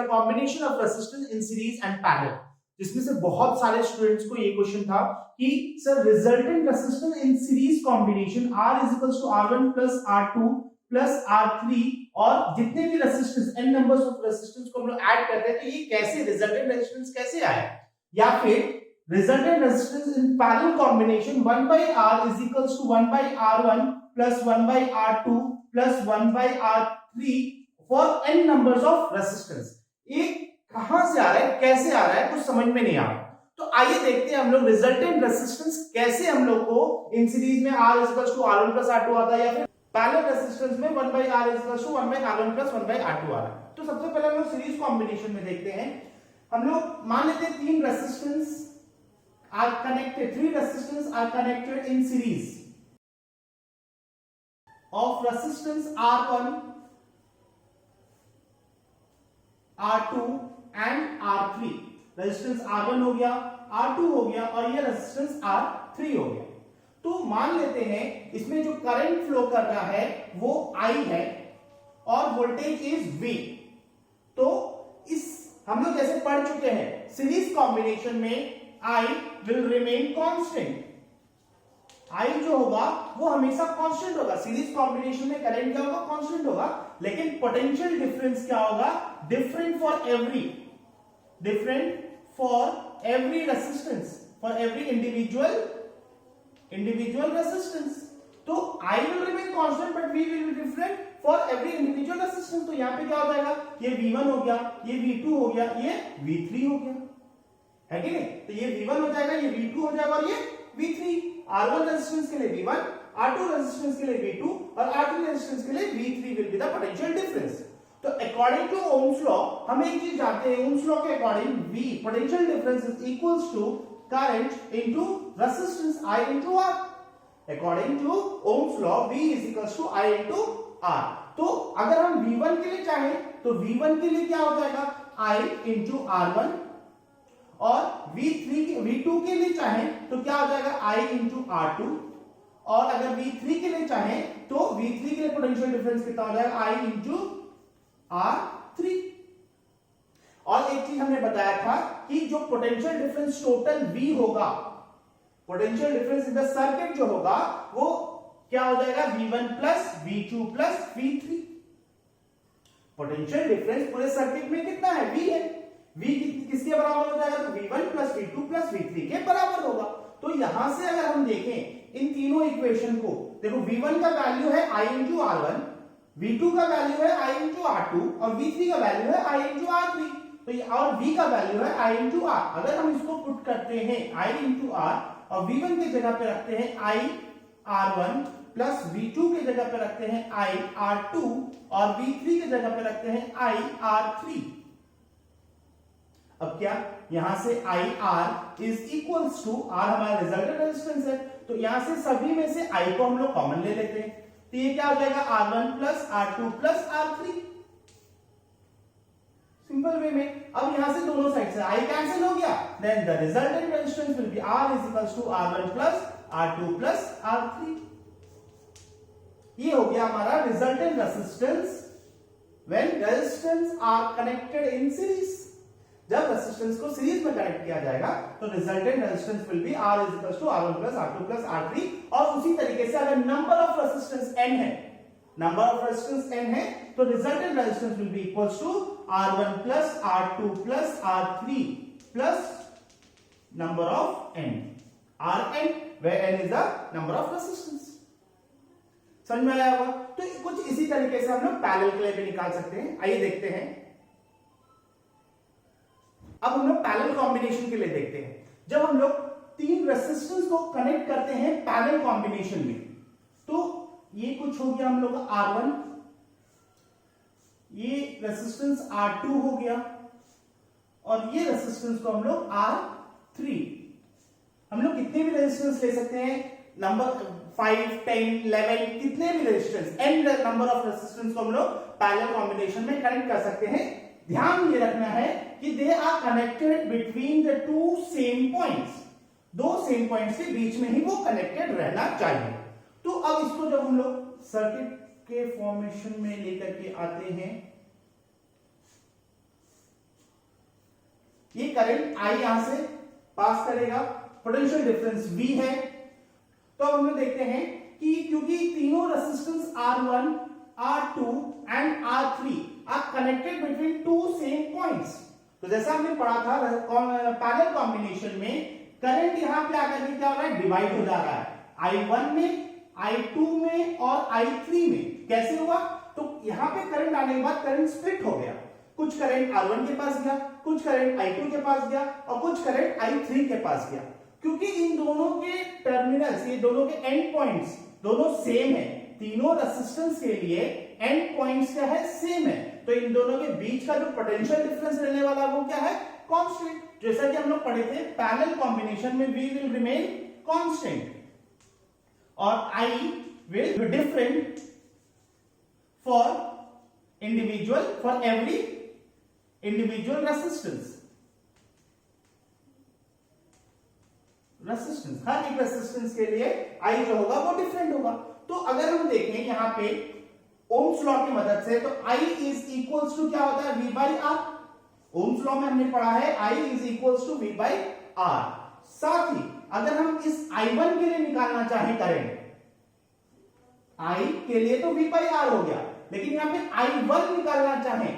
Combination of resistance in series and parallel, जिसमें से बहुत सारे स्टूडेंट्स को ये क्वेश्चन था कि sir resultant resistance in series combination R equals to R1 plus R2 plus R3 और जितने भी resistance n numbers of resistance को हम लोग ऐड करते हैं तो ये कैसे रिजल्टेंट रेजिस्टेंस कैसे आया, या फिर resultant resistance in parallel combination 1 by R is equals to 1 by R1 plus 1 by R2 plus 1 by R3 for n numbers of resistance। ये कहां से आ रहा है, कैसे आ रहा है, कुछ समझ में नहीं आ रहा। तो आइए देखते हैं हम लोग रिजल्टेंट रेजिस्टेंस कैसे हम लोग को इन सीरीज में R is equals to R1 plus R2 आता है, या फिर पैरेलल रेजिस्टेंस में 1 by R is equals to 1 by R1 plus 1 by R2 आ रहा है। तो सबसे पहले हम लोग सीरीज कॉम्बिनेशन में देखते हैं। हम लोग मान लेते हैं तीन resistance are connected, three resistors are connected in series of resistance R1, R2 and R3। Resistance R1 हो गया, R2 हो गया और ये रेजिस्टेंस R3 हो गया। तो मान लेते हैं इसमें जो करंट फ्लो कर रहा है वो I है और वोल्टेज इज V। तो इस हम लोग जैसे पढ़ चुके हैं सीरीज कॉम्बिनेशन में I will remain constant। I जो होगा वो हमेशा कांस्टेंट होगा। सीरीज कॉम्बिनेशन में करंट क्या होगा, कांस्टेंट होगा, लेकिन पोटेंशियल डिफरेंस क्या होगा, different for every resistance, for every individual resistance. तो I will remain constant but V will be different for every individual resistance। तो यहाँ पे क्या हो जाएगा, ये V1 हो गया, ये V2 हो गया, ये V3 हो गया, है कि नहीं। तो ये V1 हो जाएगा, ये V2 हो जाएगा और ये V3। R1 रेजिस्टेंस के लिए V1, R2 रेजिस्टेंस के लिए V2 और R3 रेजिस्टेंस के लिए V3 will be the potential difference. तो अकॉर्डिंग टू ओम्स लॉ हम एक चीज जानते हैं, ओम्स लॉ के according V potential difference is equals to current into resistance I into R। According to Ohm's law V is equals to I into R। तो अगर हम V1 के लिए चाहें तो V1 के लिए क्या हो जाएगा, I इनटू R1, और V2 के लिए चाहें तो क्या हो जाएगा, I इंटू R2, और अगर V3 के लिए चाहें तो V3 के लिए पोटेंशियल डिफरेंस कितना हो जाएगा, I इंटू R3। और एक चीज हमने बताया था कि जो पोटेंशियल डिफरेंस टोटल V होगा, potential difference in the circuit जो होगा वो क्या हो जाएगा, V1 plus V2 plus V3। Potential difference पूरे सर्किट में कितना है, V है। V किसके बराबर हो जाएगा, तो V1 plus V2 plus V3 के बराबर होगा। तो यहां से अगर हम देखें इन तीनों इक्वेशन को, देखो V1 का वैल्यू है I इंटू R1, V2 का वैल्यू है I इंटू R2 और V3 का वैल्यू है I इंटू R3। तो ये और V का वैल्यू है I इंटू R। अगर हम इसको पुट करते हैं I इंटू R और V1 की जगह पे रखते हैं I R1 प्लस V2 की जगह पे रखते हैं I R2 और V3 की जगह पे रखते हैं I R3। अब क्या, यहां से IR is equals to R हमारा रिजल्टेंट रेजिस्टेंस है, तो यहां से सभी में से I को हम लोग कॉमन ले लेते हैं। तो ये क्या हो जाएगा, R1 plus R2 plus R3, simple way में। अब यहां से दोनों साइड से I कैंसिल हो गया, then the resultant resistance will be R is equals to R1 plus R2 plus R3। ये हो गया हमारा resultant resistance when resistance are connected in series. जब रेजिस्टेंस को सीरीज में कनेक्ट किया जाएगा तो resultant resistance will be R is equals to R1 plus R2 plus R3। और उसी तरीके से अगर नंबर ऑफ रेजिस्टेंस n है, नंबर ऑफ रेजिस्टेंस n है, तो resultant resistance will be equals to R1 plus R2 plus R3 plus number of n, Rn, where n is the number of resistance। समझ में आया होगा। तो कुछ इसी तरीके से हम लोग पैरेलल के लिए भी निकाल सकते हैं। आइए देखते हैं। अब हम लोग पैरेलल कॉम्बिनेशन के लिए देखते हैं। जब हम लोग तीन रेजिस्टेंस को कनेक्ट करते हैं पैरेलल कॉम्बिनेशन में, तो ये कुछ हो गया हम लोग का R1, ये रेजिस्टेंस R2 हो गया और ये रेजिस्टेंस को हम लोग R3। हम लोग कितने भी रेजिस्टेंस ले सकते हैं, नंबर 5, 10, 11, कितने भी resistance, n number of resistance को हम लोग पैरेलल कॉम्बिनेशन में कनेक्ट कर सकते हैं। ध्यान ये रखना है कि they are connected between the two same points, दो सेम पॉइंट्स के बीच में ही वो कनेक्टेड रहना चाहिए। तो अब इसको जब हम लोग सर्किट के फॉर्मेशन में लेकर के आते हैं ये करंट I यहां से पास करेगा, पोटेंशियल डिफरेंस V है। तो अब हम लोग देखते हैं कि क्योंकि तीनों resistance R1, R2 and R3 are connected between two same points, तो जैसा हमने पढ़ा था पैरेलल कॉम्बिनेशन में करंट यहां पे आकर के क्या हो रहा है, डिवाइड हो जा रहा है I1 में, I2 में और I3 में। कैसे हुआ, तो यहां पे करंट आने के बाद करंट स्प्लिट हो गया, कुछ करंट R1 के पास गया, कुछ करंट I2 के पास गया और कुछ करंट I3 के पास गया। क्योंकि इन दोनों के टर्मिनल्स, ये दोनों के एंड पॉइंट्स दोनों सेम है, तीनों रेजिस्टेंस के लिए एंड पॉइंट्स क्या है, सेम है, तो इन दोनों के बीच का जो पोटेंशियल डिफरेंस रहने वाला वो क्या है, कांस्टेंट। जैसा कि हम लोग पढ़े थे पैरेलल कॉम्बिनेशन में V विल रिमेन कांस्टेंट और I will be different for every individual resistance हर एक रेजिस्टेंस के लिए I जो होगा वो डिफरेंट होगा। तो अगर हम देखें यहां पे ओम्स लॉ की मदद से, तो I इज इक्वल्स टू क्या होता है, V by R. Ohm's law में हमने पढ़ा है I is equals to V by R. साथ ही अगर हम इस I1 के लिए निकालना चाहें करंट, I के लिए तो V बाई आर हो गया, लेकिन यहां पे I1 निकालना चाहें,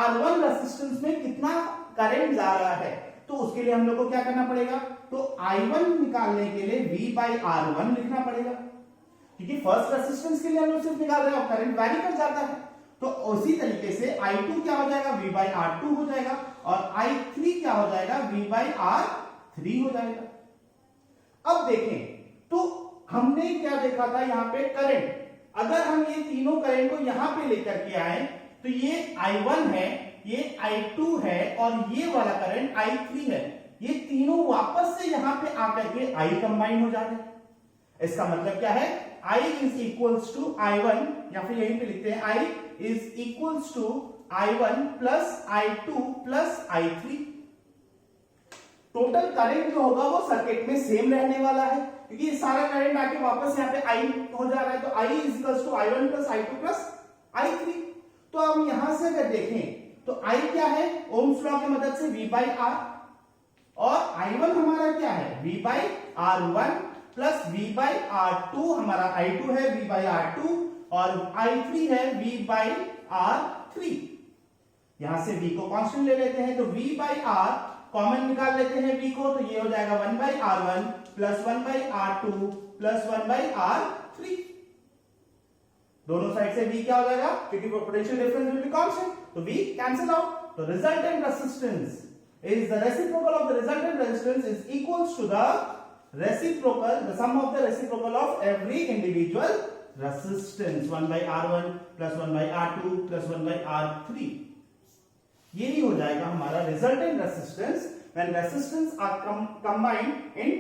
R1 रेजिस्टेंस में कितना करंट जा रहा है, तो उसके लिए हम लोग को क्या करना पड़ेगा, तो I1 निकालने के लिए V बाई R1 लिखना पड़ेगा, क्योंकि फर्स्ट रेजिस्टेंस के लिए हम लोग सिर्फ निकाल रहे हैं, करंट वैरी कर जाता है। तो उसी तरीके से I2 क्या हो जाएगा, V बाई R2 हो जाएगा और I3 क्या हो जाएगा, V बाई R3 हो जाएगा। अब देखें तो हमने क्या देखा था यहां पे करंट, अगर हम ये तीनों करंट को यहां पे लेकर के आए तो ये I1 है, ये I2 है और ये वाला करंट I3 है, ये तीनों वापस से यहां पे आकर के I कंबाइन हो जाते हैं। इसका मतलब क्या है, I is equals to I1, या फिर यहीं पे लिखते हैं I is equals to I1 plus I2 plus I3। Total current जो होगा वो सर्किट में सेम रहने वाला है, क्योंकि ये सारा करंट आके वापस यहाँ पे I हो जा रहा है, तो I is equals to I1 plus I2 plus I3। तो हम यहां से अगर देखें तो I क्या है, ओम्स लॉ की मदद से V बाई R, और I1 हमारा क्या है, V by R1 plus V by R2, हमारा I2 है V बाई R2 और I3 है V बाई R3। यहां से V को कांस्टेंट ले लेते हैं, तो V बाई R कॉमन निकाल लेते हैं V को, तो ये हो जाएगा 1 by R1 plus 1 by R2 plus 1 by R3। दोनों साइड से V क्या हो जाएगा, क्योंकि potential difference will be constant, तो V कैंसिल आउट। तो resultant resistance is the reciprocal of the resultant resistance is equals to the reciprocal, the sum of the reciprocal of every individual resistance, 1 by R1 plus 1 by R2 plus 1 by R3। यही हो जाएगा हमारा resultant resistance when resistance are combined in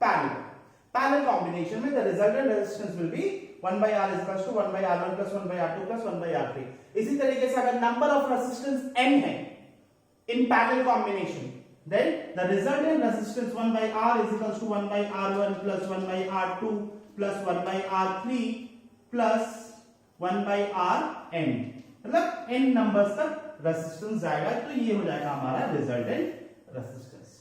parallel combination में, the resultant resistance will be 1 by R is equals to 1 by R1 plus 1 by R2 plus 1 by R3। इसी तरीके से अगर number of resistance n है in parallel combination, then the resultant resistance 1 by R is equals to 1 by R1 plus 1 by R2 plus 1 by R3 plus 1 by Rn, मतलब n numbers तक resistance जाएगा, तो ये हो जाएगा हमारा रिजल्टेंट रेजिस्टेंस।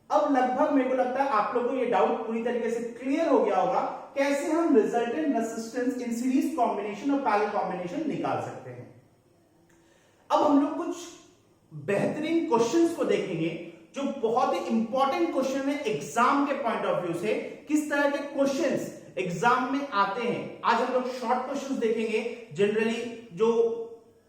अब लगभग मेरे को लगता है आप लोगों को ये डाउट पूरी तरीके से क्लियर हो गया होगा, कैसे हम resultant resistance in series combination और पैरेलल कॉम्बिनेशन निकाल सकते हैं। अब हम लोग कुछ बेहतरीन क्वेश्चंस को देखेंगे जो बहुत ही इंपॉर्टेंट क्वेश्चन है एग्जाम के पॉइंट ऑफ व्यू से, किस तरह के क्वेश्चंस एग्जाम में आते हैं। आज हम लोग शॉर्ट क्वेश्चंस देखेंगे, जनरली जो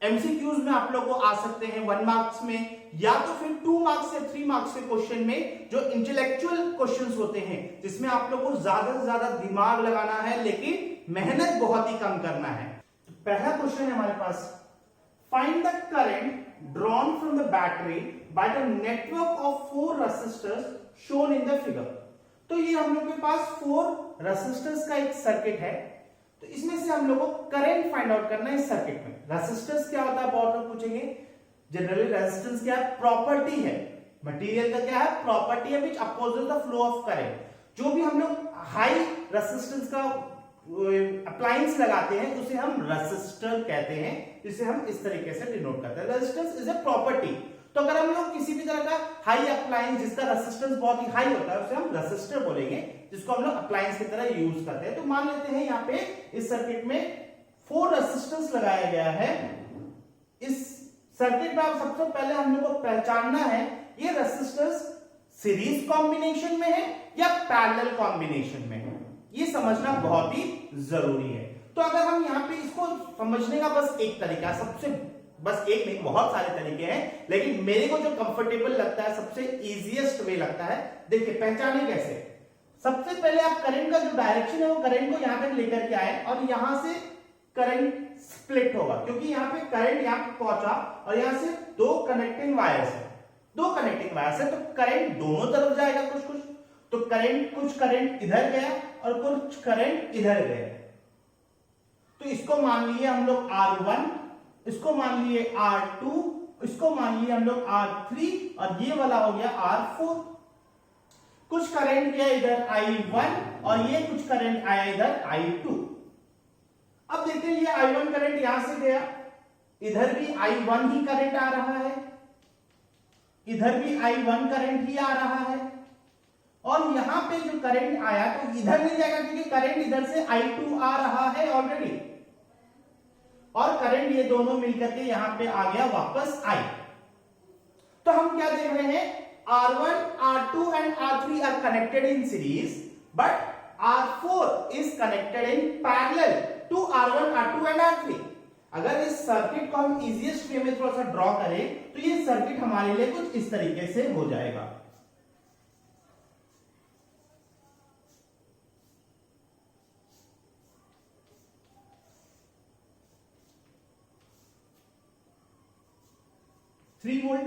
एमसीक्यूज में आप लोग को आ सकते हैं 1 मार्क्स में, या तो फिर 2 मार्क्स या 3 मार्क्स के क्वेश्चन में, जो इंटेलेक्चुअल क्वेश्चंस होते हैं जिसमें आप लोग को ज्यादा से ज्यादा दिमाग लगाना है लेकिन मेहनत बहुत ही कम करना है। तो पहला क्वेश्चन है हमारे पास, find the current drawn from the battery by the network of 4 resistors shown in the figure। तो ये हम लोग के पास 4 रेसिस्टर्स का एक सर्किट है, तो इसमें से हम लोग को करंट फाइंड आउट करना है इस सर्किट में। रेसिस्टर्स क्या होता है, बहुत लोग पूछेंगे। जनरली रेजिस्टेंस क्या है, प्रॉपर्टी है, मटेरियल का क्या है, प्रॉपर्टी है which opposes the flow of current. जो भी हम लोग हाई रेसिस्टेंस का अप्लायंस लगाते हैं उसे हम रेसिस्टर कहते हैं, जिसे हम इस तरीके से डिनोट करते हैं। रेजिस्टेंस इज ए प्रॉपर्टी, तो अगर हम लोग किसी भी तरह का हाई अप्लायंस जिसका रेसिस्टेंस बहुत ही हाई होता है उसे हम रेसिस्टर बोलेंगे, जिसको हम लोग अप्लायंस की तरह यूज करते हैं। तो मान लेते हैं यहाँ पे इस सर्किट में 4 रेसिस्टेंस लगाया गया है। इस सर्किट में सबसे पहले हम लोग को पहचानना है ये रेसिस्टेंस सीरीज कॉम्बिनेशन में है या पैरेलल कॉम्बिनेशन में है, ये समझना बहुत ही जरूरी है। तो अगर हम यहाँ पे इसको समझने का बस एक तरीका, सबसे बस एक नहीं बहुत सारे तरीके हैं, लेकिन मेरे को जो कंफर्टेबल लगता है, सबसे इजीएस्ट वे लगता है, देखिए पहचाने कैसे। सबसे पहले आप करंट का जो डायरेक्शन है वो करंट को यहां तक लेकर के आए और यहां से करंट स्प्लिट होगा, क्योंकि यहां पे करंट यहां पे पहुंचा और यहां से 2 कनेक्टिंग वायर्स है, 2 कनेक्टिंग वायर्स है, तो करंट दोनों तरफ जाएगा कुछ कुछ। तो करंट, कुछ करंट इधर गया और कुछ करंट इधर गया। तो इसको मान लिए हम लोग R1, इसको मान लिए R2, इसको मान लिए हम लोग R3 और ये वाला हो गया R4। कुछ करंट गया इधर I1 और ये कुछ करंट आया इधर I2। अब देखते हैं ये I1 करंट यहां से गया, इधर भी I1 ही करंट आ रहा है, इधर भी I1 करंट ही आ रहा है, और यहां पे जो करंट आया तो इधर नहीं जाएगा क्योंकि करंट इधर से I2 आ रहा है ऑलरेडी, और करंट ये दोनों मिलकर के यहां पे आ गया वापस I। तो हम क्या देख रहे हैं, R1, R2 and R3 are connected in series, but R4 is connected in parallel to R1, R2 and R3। अगर इस सर्किट को हम इजीएस्ट वे में थोड़ा सा ड्रॉ करें तो ये सर्किट हमारे लिए कुछ इस तरीके से हो जाएगा। थ्री वोल्ट,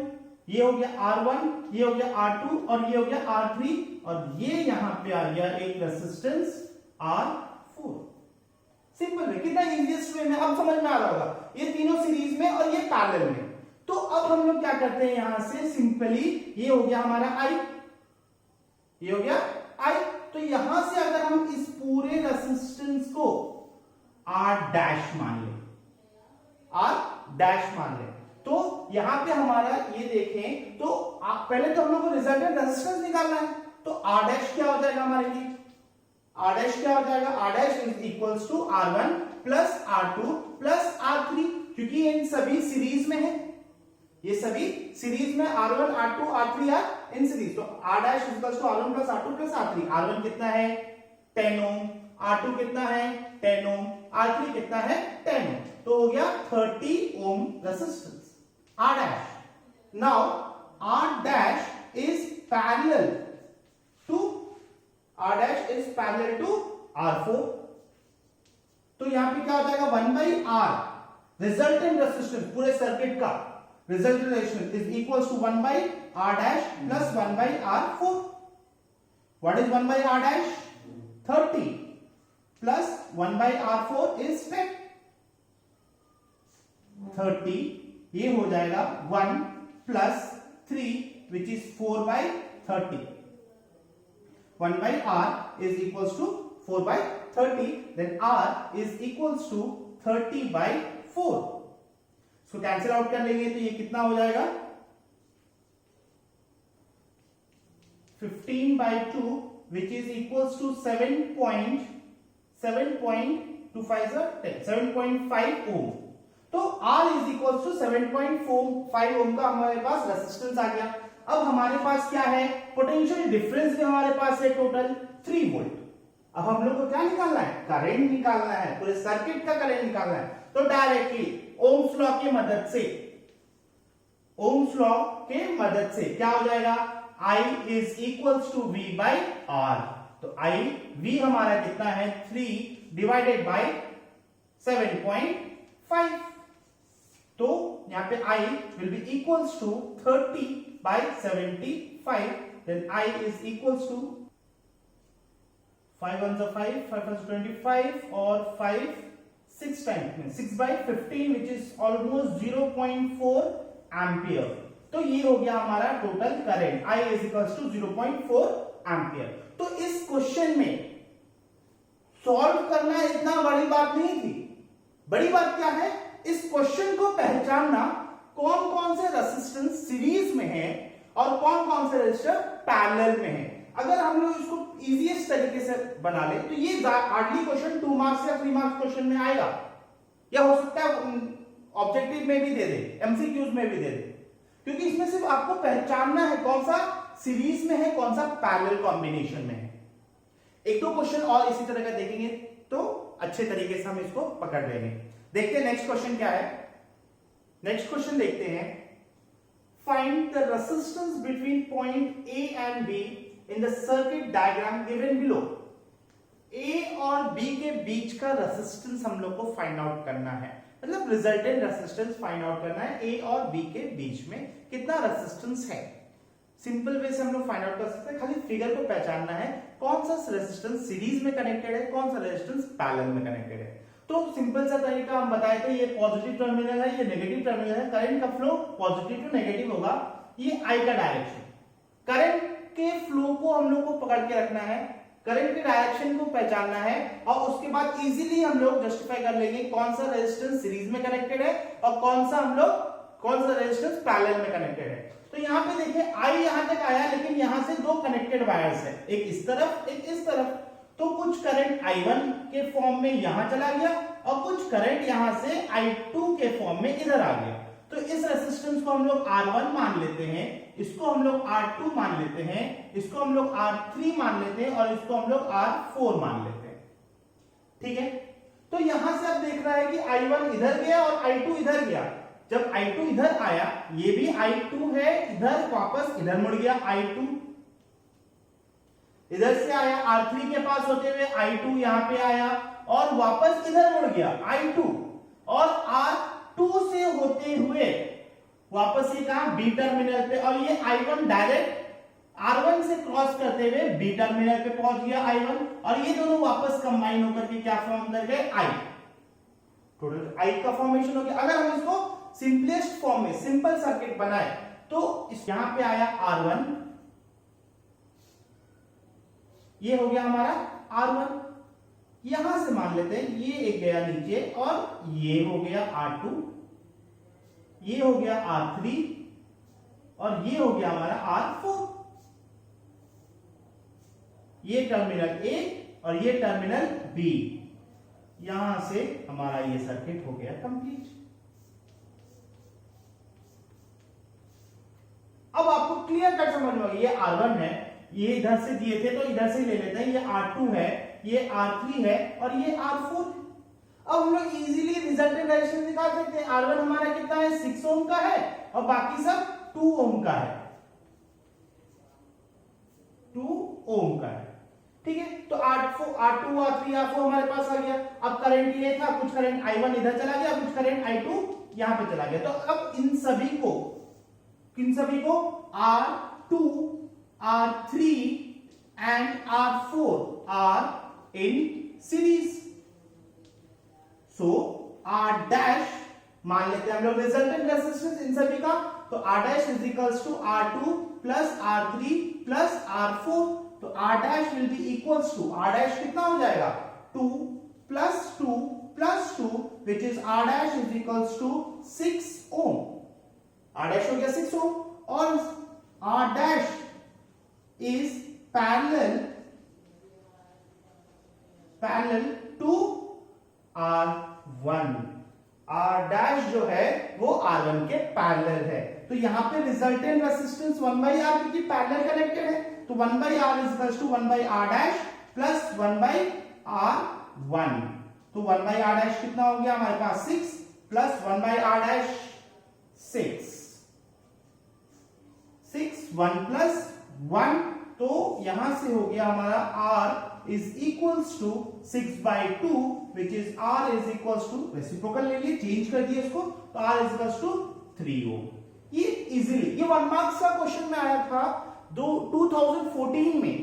ये हो गया R1, ये हो गया R2 और ये हो गया R3, और ये यहां पे आ गया एक रेसिस्टेंस R4। सिंपल है, कितना इजीएस्ट वे में अब समझ में आ रहा होगा, ये तीनों सीरीज में और ये पैरेलल में। तो अब हम लोग क्या करते हैं, यहां से सिंपली ये हो गया हमारा I, ये हो गया I। तो यहां से अगर हम इस पूरे रेसिस्टेंस को R डैश मान ले, R डैश मान ले, तो यहां पे हमारा ये देखें तो पहले तो हम लोग को रिजल्टेंट रेजिस्टेंस निकालना है। तो R डैश क्या हो जाएगा हमारे लिए, R डैश क्या हो जाएगा, R dash is equals to R1 plus R2 plus R3, क्योंकि इन सभी सीरीज में है, ये सभी सीरीज में R1, R2, R3 are in series. तो R dash is equals to R1 plus R2 plus R3। R1 कितना है 10 ओम, R2 कितना है 10 ओम, R3 कितना है 10 ओम, तो हो गया 30 ohm resistance R dash. Now R dash is parallel to R4। तो यहां पे क्या हो जाएगा 1 by R रिजल्टेंट रेजिस्टेंस पूरे सर्किट का resultant resistance is equals to 1 by R dash plus 1 by R4। What is 1 by R dash? 30 plus 1 by R4 is 10। 30 ये हो जाएगा 1 plus 3 which is 4 by 30। 1 by R is equals to 4 by 30, then R is equals to 30 by 4। इसको cancel out कर लेंगे तो ये कितना हो जाएगा 15 by 2 which is equals to 7.5 ओम। तो R is equals to 7.5 ओम का हमारे पास रेजिस्टेंस आ गया। अब हमारे पास क्या है, पोटेंशियल डिफरेंस भी हमारे पास है टोटल 3 वोल्ट। अब हम लोग को क्या निकालना है, करंट निकालना है, पूरे सर्किट का करंट निकालना है। तो डायरेक्टली ओम्स लॉ की मदद से, ओम्स लॉ के मदद से क्या हो जाएगा, I is equals to V by R। तो I V हमारा कितना है 3 डिवाइडेड बाय 7.5। तो यहां पे I will be equals to 30 by 75, then I is equals to 5 1 5, 5 1 25 और 5 6 times 6 by 15 which is almost 0.4 ampere. तो ये हो गया हमारा total current I is equals to 0.4 ampere. तो इस क्वेश्चन में सॉल्व करना इतना बड़ी बात नहीं थी। बड़ी बात क्या है, इस क्वेश्चन को पहचानना कौन कौन से रेजिस्टेंस सीरीज में है और कौन कौन से रेजिस्टर पैरेलल में है। अगर हम लोग इसको इजीएस्ट तरीके से बना ले तो ये हार्डली क्वेश्चन 2 मार्क्स या 3 मार्क्स क्वेश्चन में आएगा, या हो सकता है ऑब्जेक्टिव में भी दे दे, एमसीक्यूज में भी दे दे, क्योंकि इसमें सिर्फ आपको पहचानना है कौन सा सीरीज में है, कौन सा पैरेलल कॉम्बिनेशन में है। एक दो क्वेश्चन और इसी तरह का देखेंगे तो अच्छे तरीके से हम इसको पकड़ लेंगे। देखते हैं नेक्स्ट क्वेश्चन क्या है। नेक्स्ट क्वेश्चन देखते हैं, find the resistance between point A and B in the circuit diagram given below. A और बी के बीच का रेजिस्टेंस हम लोग को फाइंड आउट करना है, मतलब रिजल्टेंट रेजिस्टेंस फाइंड आउट करना है। ए और बी के बीच में कितना रेजिस्टेंस है, सिंपल वे से हम लोग फाइंड आउट कर सकते हैं। खाली फिगर को पहचानना है कौन सा रेजिस्टेंस सीरीज में कनेक्टेड है, कौन सा रेजिस्टेंस पैरेलल में कनेक्टेड है। तो सिंपल सा तरीका हम बताए थे, ये पॉजिटिव टर्मिनल है, ये नेगेटिव टर्मिनल है, करंट का फ्लो पॉजिटिव टू नेगेटिव होगा, ये आई का डायरेक्शन। करंट के फ्लो को हम लोग को पकड़ के रखना है, करंट के डायरेक्शन को पहचानना है, और उसके बाद इजीली हम लोग जस्टिफाई कर लेंगे कौन सा रेजिस्टेंस सीरीज में कनेक्टेड है और कौन सा रेजिस्टेंस पैरेलल में कनेक्टेड है। तो यहाँ पे देखिए आई यहां तक आया, लेकिन यहां से दो कनेक्टेड वायर्स है, एक इस तरफ एक इस तरफ। तो कुछ करंट I1 के फॉर्म में यहां चला गया और कुछ करंट यहां से I2 के फॉर्म में इधर आ गया। तो इस रेजिस्टेंस को हम लोग R1 मान लेते हैं, इसको हम लोग R2 मान लेते हैं, इसको हम लोग R3 मान लेते हैं और इसको हम लोग R4 मान लेते हैं। ठीक है, तो यहां से अब देख रहा है कि I1 इधर गया और I2 इधर गया। जब I2 इधर आया, ये भी I2 है, इधर वापस इधर मुड़ गया I2, इधर से आया R3 के पास होते हुए I2 यहां पे आया और वापस इधर मुड़ गया I2, और R2 से होते हुए वापस ये कहा B टर्मिनल पे, और ये I1 डायरेक्ट R1 से क्रॉस करते हुए B टर्मिनल पे पहुंच गया I1, और ये दोनों वापस कंबाइन होकर के क्या फॉर्म कर गए I, टोटल I का फॉर्मेशन हो गया। अगर हम इसको सिंपलेस्ट फॉर्म में सिंपल सर्किट बनाए तो यहां पे आया R1, ये हो गया हमारा R1, यहां से मान लेते हैं ये एक गया नीचे और ये हो गया R2, ये हो गया R3 और ये हो गया हमारा R4। ये टर्मिनल A और ये टर्मिनल B, यहां से हमारा ये सर्किट हो गया कंप्लीट। अब आपको क्लियर कट समझ में, ये R1 है, ये इधर से दिए थे तो इधर से ले लेते हैं, ये R2 है, ये R3 है और ये R4। अब हम लोग इजीली रिजल्टेंट रेजिस्टेंस निकाल सकते हैं। R1 हमारा कितना है, 6 ओम का है और बाकी सब 2 ओम का है, 2 ओम का है। ठीक है, तो R2, R3, R4 हमारे पास आ गया। अब करंट ये था, कुछ करंट I1 इधर चला गया, कुछ करंट I2 यहां पे चला गया। तो अब इन सभी को R2, R3 and R4 are in series. So R dash मान लेते हैं हम लोग रिजल्टेंट रेजिस्टेंस इन सभी का, तो R dash is equals to R2 plus R3 plus R4। तो R dash will be equals to, R dash कितना हो जाएगा, 2 plus 2 plus 2 which is R dash is equals to 6 ohm। R dash हो गया 6 ohm और R dash is parallel to R1। R dash जो है वो R1 के पैरेलल है। तो यहां पे रिजल्टेंट रेजिस्टेंस 1/R क्योंकि पैरेलल कनेक्टेड है, तो 1/R is equals to 1/R dash plus 1/R1। तो 1/R dash कितना हो गया हमारे पास, 6 plus 1/R dash 6, 1 plus 1, तो यहां से हो गया हमारा R is equals to 6/2 which is R is equals to, reciprocal ले लिए, चेंज कर दिए इसको, तो R is equals to 3 ओम। ये इजीली, ये 1 मार्क्स का क्वेश्चन में आया था 2014 में,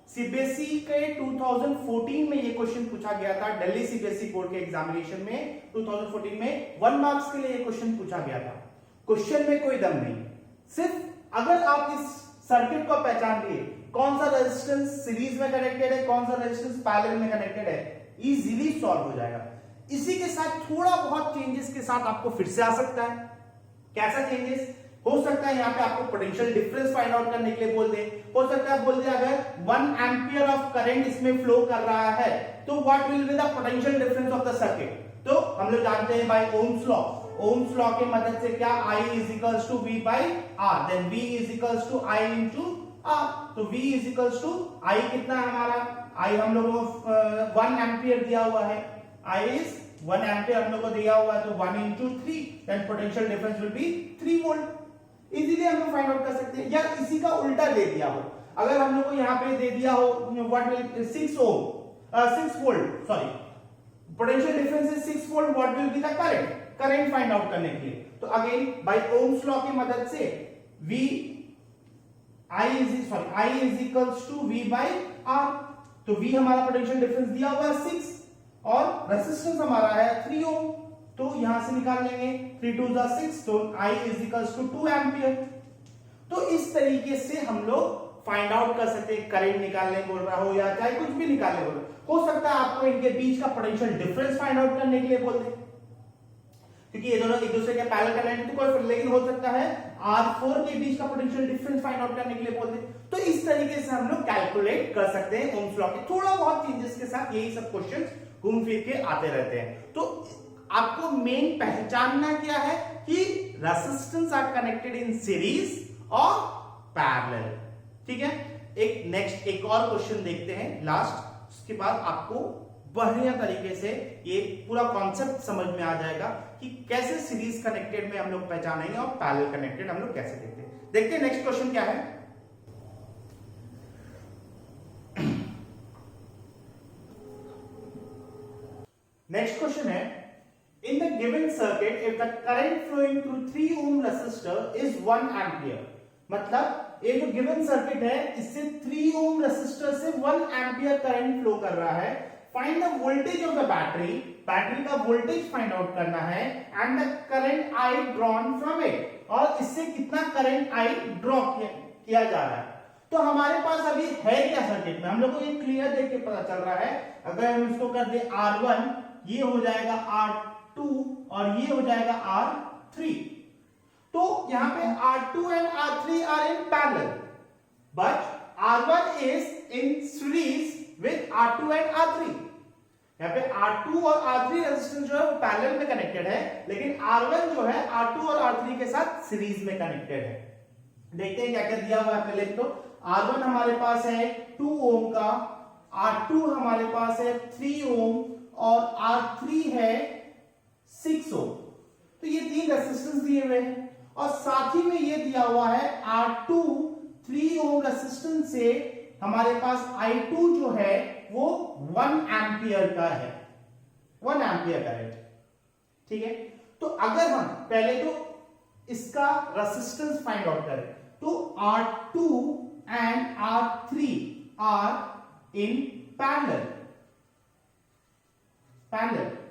सीबीएसई के 2014 में ये क्वेश्चन पूछा गया था, दिल्ली सीबीएसई बोर्ड के एग्जामिनेशन में 2014 में 1 मार्क्स के लिए ये क्वेश्चन पूछा गया था। क्वेश्चन में कोई दम नहीं, सिर्फ अगर आप इस सर्किट को पहचान लिए, कौन सा रेजिस्टेंस सीरीज में कनेक्टेड है, कौन सा रेजिस्टेंस पैरेलल में कनेक्टेड है, इजीली सॉल्व हो जाएगा। इसी के साथ थोड़ा बहुत चेंजेस के साथ आपको फिर से आ सकता है, कैसा चेंजेस? हो सकता है यहाँ पे आपको पोटेंशियल डिफरेंस फाइंड आउट करने के लिए बोल दे, हो सकता है बोल दे अगर 1 एम्पियर ऑफ करंट इसमें फ्लो कर रहा है तो what will be the potential difference of the circuit. तो हम लोग जानते हैं by Ohm's law, Ohm's law के मदद से क्या I is equals to V by R, then V is equals to I into R। तो V is equals to I कितना है हमारा, I हम लोगों को 1 एम्पियर दिया हुआ है, I इज 1 एम्पियर हम लोग को दिया हुआ है, तो 1 into 3 then potential difference will be 3 volt. Easily हम लोग फाइंड आउट कर सकते हैं। या इसी का उल्टा दे दिया हो, अगर हम लोग को यहाँ पे दे दिया हो what will 6 volt, sorry potential difference is 6 volt, what will be the current find out करने के लिए। तो अगेन बाय ओम्स लॉ की मदद से I is equals to V by R। तो V हमारा पोटेंशियल डिफरेंस दिया हुआ है 6 और रेजिस्टेंस हमारा है 3 ओम, तो यहां से निकाल लेंगे 3 2 6, तो I is equals to 2 ampere. तो इस तरीके से हम लोग फाइंड आउट कर सकते हैं, करंट निकालने बोल रहा हो या चाहे कुछ भी निकालने बोल रहा हो सकता है आपको इनके बीच का पोटेंशियल डिफरेंस फाइंड आउट करने के लिए बोल दे, क्योंकि ये दोनों एक दूसरे के पैरेलल करंट तो कोई, लेकिन हो सकता है R4 के बीच का पोटेंशियल डिफरेंस फाइंड आउट करने के लिए बोल दे। तो इस तरीके से हम लोग कैलकुलेट कर सकते हैं ओम्स लॉ के थोड़ा बहुत चेंजेस के साथ, यही सब क्वेश्चंस घूम फिर के आते रहते हैं। तो आपको मेन पहचानना क्या है कि resistance are connected in series और पैरेलल, ठीक है। एक और क्वेश्चन देखते हैं लास्ट, उसके बाद आपको बढ़िया तरीके से ये पूरा कॉन्सेप्ट समझ में आ जाएगा कि कैसे सीरीज कनेक्टेड में हम लोग पहचानेंगे और पैरेलल कनेक्टेड हम लोग कैसे देखते हैं। नेक्स्ट क्वेश्चन क्या है। नेक्स्ट क्वेश्चन है, in the given circuit if the current flowing through 3 ohm resistor is 1 ampere, मतलब ये जो गिवन सर्किट है इससे 3 ओम रेसिस्टर से 1 एम्पियर करंट फ्लो कर रहा है, find the voltage of the battery, battery का वोल्टेज फाइंड आउट करना है, and the current I drawn from it, और इससे कितना करंट I ड्रॉ किया जा रहा है। तो हमारे पास अभी है क्या सर्किट में, हम लोग को ये क्लियर देख के पता चल रहा है। अगर हम इसको कर दे R1, ये हो जाएगा R2 और ये हो जाएगा R3, तो यहां पे R2 and R3 are in parallel, but R1 is in series with R2 and R3। यहां पे R2 और R3 रेजिस्टेंस जो है वो पैरेलल में कनेक्टेड है, लेकिन R1 जो है R2 और R3 के साथ सीरीज में कनेक्टेड है। देखते हैं क्या क्या दिया हुआ है पहले। तो R1 हमारे पास है 2 ओम का, R2 हमारे पास है 3 ओम और R3 है 6 ओम। तो ये 3 रेजिस्टेंस दिए हुए हैं, और साथ ही में ये दिया हुआ है R2 3 ओम रेजिस्टेंस से हमारे पास I2 जो है वो 1 एम्पियर का है, 1 एम्पियर करंट, ठीक है। तो अगर हम पहले तो इसका रेजिस्टेंस फाइंड आउट करें, तो R2 and R3 are in parallel,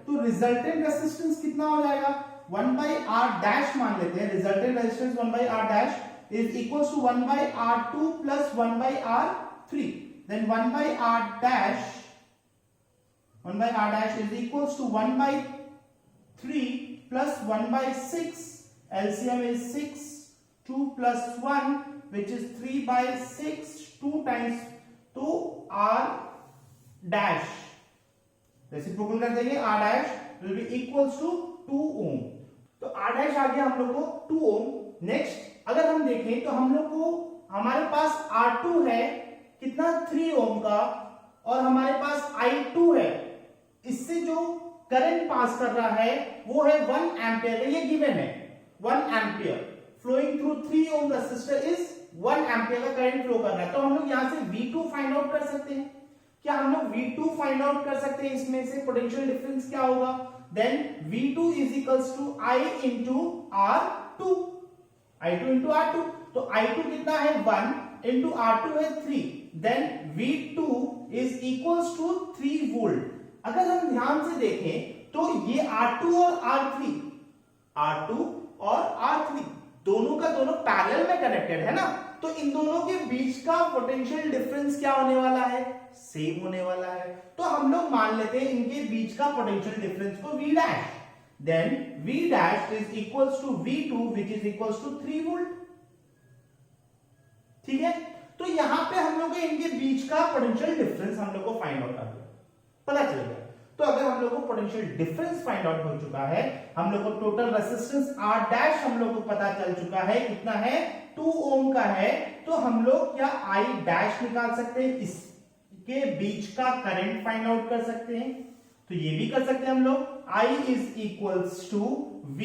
तो रिजल्टेंट रेजिस्टेंस कितना हो जाएगा, 1 by R डैश मान लेते हैं, resultant resistance 1 by R dash is equals to 1 by R2 plus 1 by R3, then 1 by R dash is equals to 1 by 3 plus 1 by 6, LCM is 6, 2 plus 1 which is 3 by 6, 2 times, तो R dash reciprocal कर देंगे, R dash will be equals to 2 ohm, तो R dash आ गया हम लोग को 2 ohm। Next अगर हम देखें तो हम लोग को हमारे पास R2 है कितना 3 ओम का, और हमारे पास I2 है, इससे जो करंट पास कर रहा है वो है 1 एम्पियर, ये गिवन है 1 ampere flowing through 3 ohm resistor is 1 ampere का करंट फ्लो कर रहा है। तो हम लोग यहां से V2 फाइंड आउट कर सकते हैं। क्या हम लोग V2 फाइंड आउट कर सकते हैं? इसमें से पोटेंशियल डिफरेंस क्या होगा, then V2 is equals to I into R2, I2 into R2, तो I2 कितना है 1 इंटू R2 है 3, then V2 is equals to 3 volt. अगर हम ध्यान से देखें तो ये R2 और R3 दोनों का दोनों पैरेलल में कनेक्टेड है ना, तो इन दोनों के बीच का पोटेंशियल डिफरेंस क्या होने वाला है, सेम होने वाला है। तो हम लोग मान लेते हैं इनके बीच का पोटेंशियल डिफरेंस को V dash, then V dash is equals to V2 which is equals to 3 volt. ठीक है, तो यहां पे हम लोग इनके बीच का पोटेंशियल डिफरेंस हम लोग को फाइंड आउट कर दिया, पता चल गया। तो अगर हम लोग को पोटेंशियल डिफरेंस फाइंड आउट हो चुका है, हम लोग को टोटल रेजिस्टेंस R डैश हम लोग को पता चल चुका है कितना है, 2 ओम का है, तो हम लोग क्या I डैश निकाल सकते हैं, इसके बीच का करंट फाइंड आउट कर सकते हैं। तो ये भी कर सकते हैं हम लोग, I is equals to V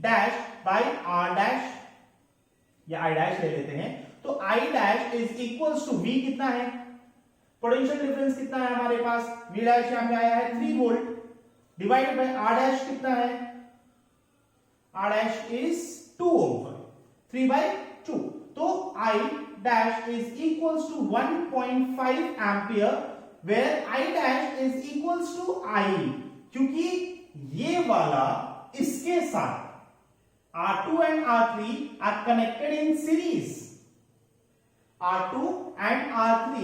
dash by R dash, या I डैश ले लेते हैं, तो I dash is equals to V कितना है, पोटेंशियल डिफरेंस कितना है हमारे पास, V डैश यहां पे आया है 3 volt, divided by R dash कितना है, R डैश इज 2 ओम, 3/2, तो I dash is equals to 1.5 ampere, where I dash is equals to I, क्योंकि ये वाला इसके साथ R2 and R3 are connected in series, R2 and R3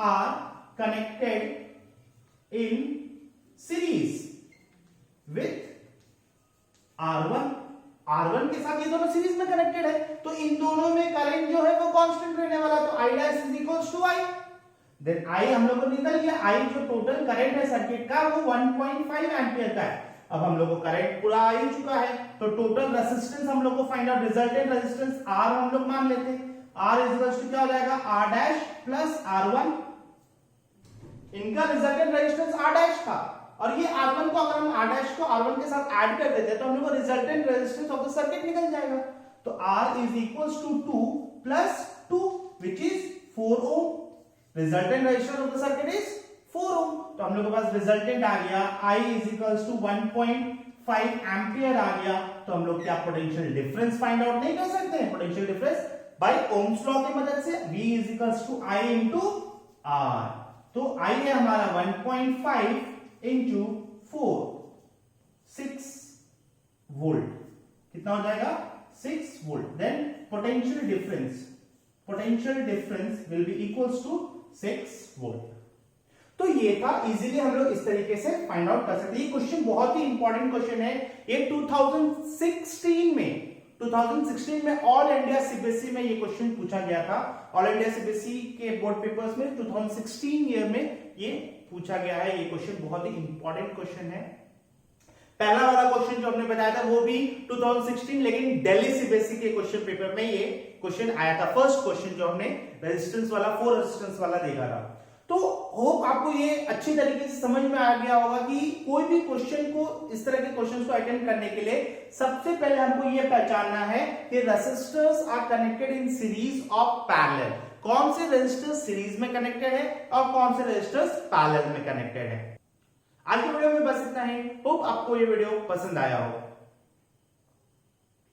are connected in series with R1 के साथ ये दोनों सीरीज में कनेक्टेड है, तो इन दोनों में करंट जो है वो कांस्टेंट रहने वाला, तो I dash is equals to I, then I हम लोग को निकल गया, I जो टोटल करंट है सर्किट का वो 1.5 एम्पियर का है। अब हम लोग को करंट पूरा आ ही चुका है, तो टोटल रेजिस्टेंस हम लोग को find out, resultant resistance R हम लोग मान लेते हैं, R इज इक्वल्स टू क्या हो जाएगा, R डैश प्लस R1, इनका रिजल्टेंट रेजिस्टेंस R डैश था, और ये R1 को अगर हम R डैश को R1 के साथ ऐड कर देते हैं तो हम लोग को resultant resistance of the circuit निकल जाएगा, तो R is equals to 2 plus 2 which is 4 ohm, resultant resistance of the circuit is 4 ohm, तो हम लोग के पास रिजल्टेंट आ गया I is equals to 1.5 ampere आ गया। तो हम लोग क्या पोटेंशियल डिफरेंस फाइंड आउट नहीं कर सकते हैं, potential difference by Ohm's law की मदद से, V is equals to I into R, तो I है हमारा 1.5 इंटू 4, 6 वोल्ट, कितना हो जाएगा, 6 volt, then potential difference will be equals to 6 volt. तो ये था, इजीली हम लोग इस तरीके से फाइंड आउट कर सकते हैं। ये क्वेश्चन बहुत ही इंपॉर्टेंट क्वेश्चन है, ये 2016 में ऑल इंडिया सीबीएसई में ये क्वेश्चन पूछा गया था। ऑल इंडिया सीबीएसई के बोर्ड पेपर्स में 2016 ईयर में ये पूछा गया है। ये क्वेश्चन बहुत ही इंपॉर्टेंट क्वेश्चन है। पहला वाला क्वेश्चन जो हमने बताया था वो भी 2016, लेकिन दिल्ली सीबीएसई के क्वेश्चन पेपर में ये क्वेश्चन आया था। फर्स्ट क्वेश्चन जो हमने रेजिस्टेंस वाला, 4 रेजिस्टेंस वाला देखा था। तो होप आपको ये अच्छी तरीके से समझ में आ गया होगा कि कोई भी क्वेश्चन को, इस तरह के क्वेश्चंस को अटेंड करने के लिए सबसे पहले हमको ये पहचानना है कि resistors are connected in series of parallel. कौन से रेजिस्टर्स सीरीज में कनेक्टेड है और कौन से रेजिस्टर्स पैरेलल में कनेक्टेड है। आज के वीडियो में बस इतना ही। होप आपको ये वीडियो पसंद आया हो।